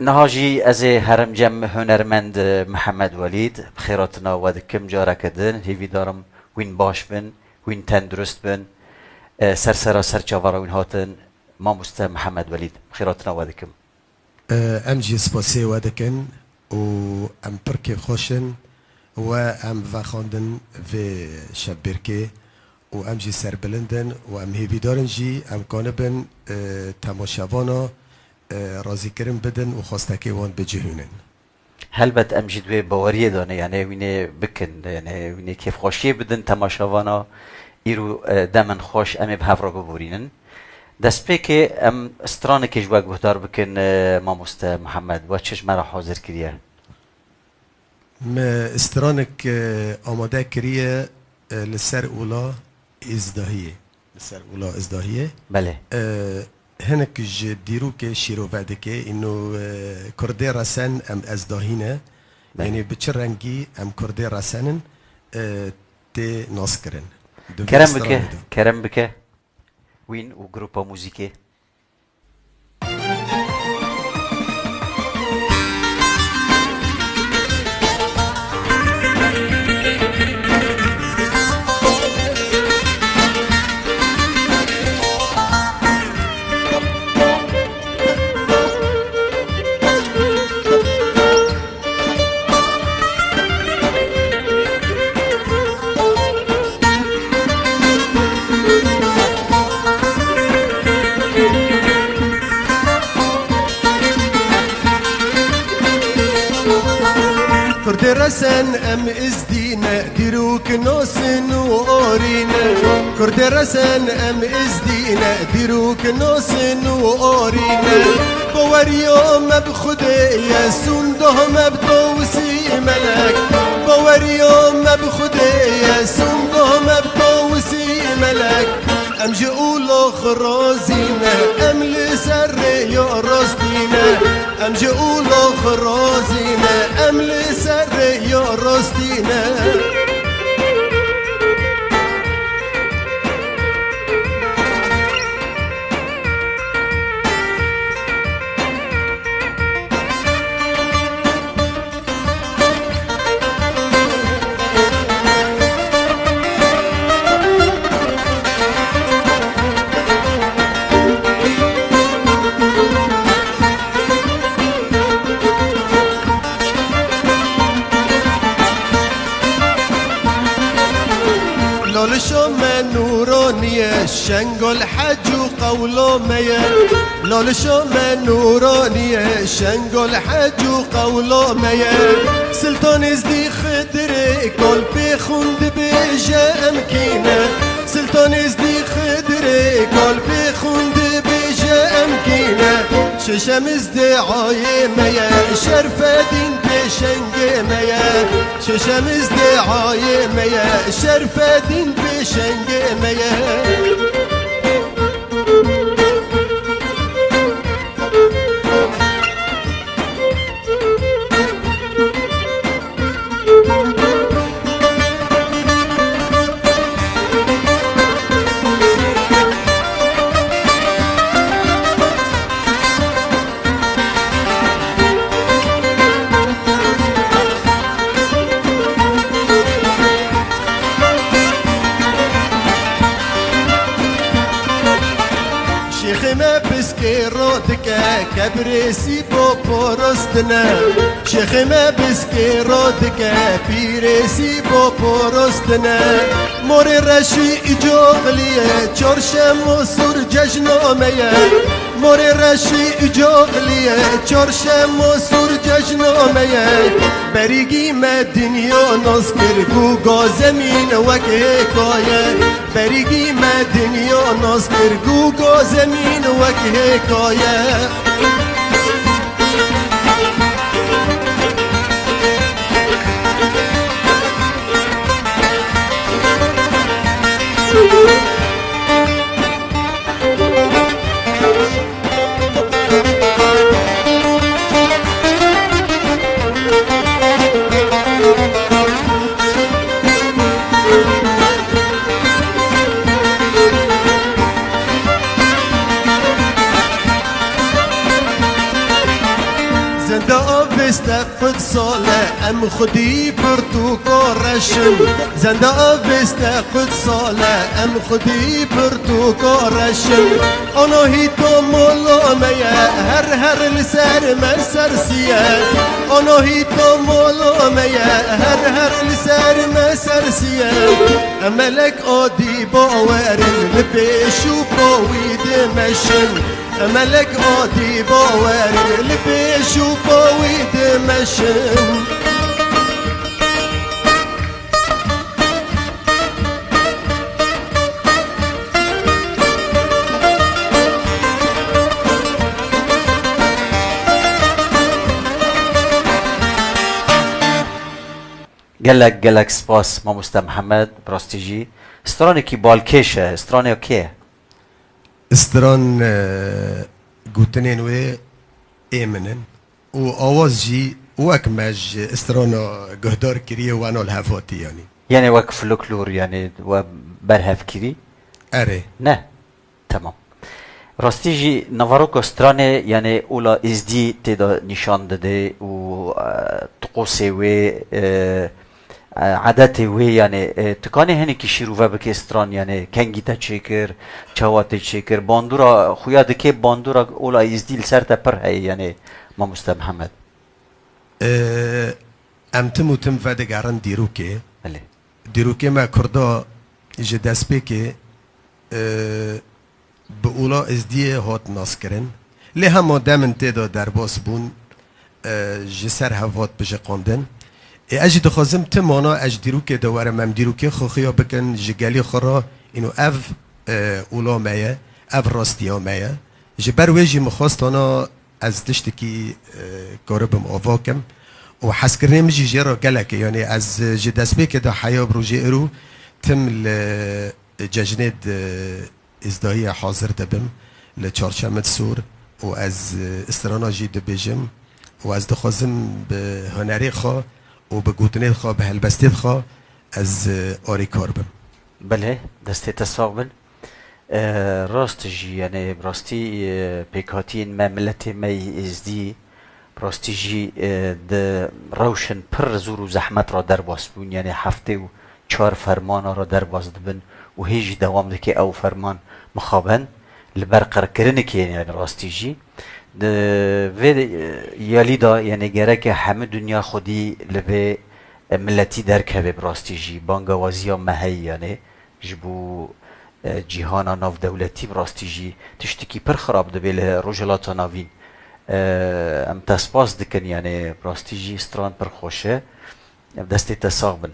نهاجی از هرم جمع هنرمند محمد ولید بخیراتنا و دکم جارا کردن هیوی دارم وین باش بن وین تندرست بن سرسرا سرچاورا وین هاتن ما مست محمد ولید بخیراتنا و دکم ام جی سپاسی و دکن و ام پرک خوشن و ام وخاندن و شبرکه و ام جی سر بلندن و ام هیوی دارن جی ام کانبن تماشاوانا رازی کرن بدن و خواستکی وان بجهونن. هل بد امجد به باوریه دانه یعنی وینه بکن یعنی وینه کیف خوشی بدن تماشاوانا ایرو دمن خوش امی به هفرا ببورینن دست پی که ام استرانه کش باید گهدار بکن ما مست محمد و چش مرا حاضر کریه ما استرانك آماده کریه لسر اولا ازداهیه لسر اولا ازداهیه بله هنك دیرو که شیرو وعده که اینو کرده رسن ام ازداهینه یعنی بچه رنگی ام کرده رسنن تی ناس کرن کرم بکه وین و گروپا موزیکی کرده رسن ام ازدینه دیروک ناسن و آرینه کرده رسن ام ازدینه دیروک ناسن و آرینه باوریا مب خوده یسون ده مب دوسی ملک باوریا مب خوده یسون ده مب دوسی ملک ام جئولا خرازینه ام لسر یا راستینه ام جئولا خرازینه ام لسر یا راستینه لالشو من نورانیه شنگل حج و قولو میه لالشو من نورانیه شنگل حج و قولو میه سلطان ازدی خدره کل پی خوند بیجه امکینه سلطان ازدی خدره کل پی خوند بیجه امکینه ششم ازدعای میه شرف دین پیشنگ میه ششم ازدعای میه شرف دین پیشنگ میه شيخنا بسكيراتك كبريسي بوبورستنا شيخنا بسكيراتك بيريسي بوبورستنا موري رشي اجوغلية چورشم وسور ججنامية موري رشي اجوغلية چورشم وسور ججنامية بريگی ما دنیا ناز کرگو گا زمین وک حکایه بريگی ما دنیا ناز کرگو گا زمین وک حکایه زنده آویست قد ساله ام خودی پرتو کارشم زنده آویست قد ساله ام خودی پرتو کارشم آنو هی تو مولا میه هر لسر من سرسیه آنو هی تو مولا میه هر لسر من سرسیه ملک آدی باورن لبیشو باوید مشن ملك عادي باور البيش وباويد مشن قالك سباس ما مستر محمد براستيجي استراني كي بالكيشة استراني اوكي استران گوتنین و ایمنن و آواز جی وکمج استرانا گهدار کریه و آنال هفاتی يعني وك فلكلور يعني وبرهف كري اره نه تمام راستيجي نافاروكو استراني يعني اولا ازدي تدا نشان داده و طقوسي و عادتي وي يعني تكاني هني كي شروفه بك استران يعني كنگيتا چيكر چواتي چيكر باندورا خويا دكي باندورا اولا ازدي لسرتا پر هي يعني ما مستر محمد امتم و تم ودگارن دیروکه بله دیروکه ما کردا جه دست بکه به اولا ازدیه هات ناس کرن لی همه دمن تیدا در باس بون جسر هوات بجه قاندن اجی دخوازم تمانا اج دیروکه دوارم هم دیروکه خوخیا بکن جگلی خورا اینو اف اولا مایه اف راستیا مایه جبر ویجی مخواستانا از دشتکی کاربم آواکم و حس کردن مجی جرا گلک یعنی از جدسبه که دا حیا بروجه ارو تم لججنید ازدایی حاضر دبم لچارچمت سور و از استرانا جی دبیجم و از دخوازم به هنری خواه و به گوتنید خواه به هلبستید خواه از آری کار بم بله دسته تساق بن راست جی یعنی راستی پیکاتین مملت می ازدی راستی جی د روشن پر زور و زحمت را در باز بون یعنی هفته و 4 فرمان را در باز دبن و هیچ دوام دکی او فرمان مخابن لبرقرار کردن که یعنی راستی جی د و یالی دا یعنی گره که همه دنیا خودی لبه ملتی درک به راستی جی بانگوازی ها مهی یعنی جبو جیهانا ناف دولتی براستی جی تشتکی پر خراب دبه لروجلات ناوین ام تسپاس دکن یعنی براستی جی استران پر خوشه دستی تساق بن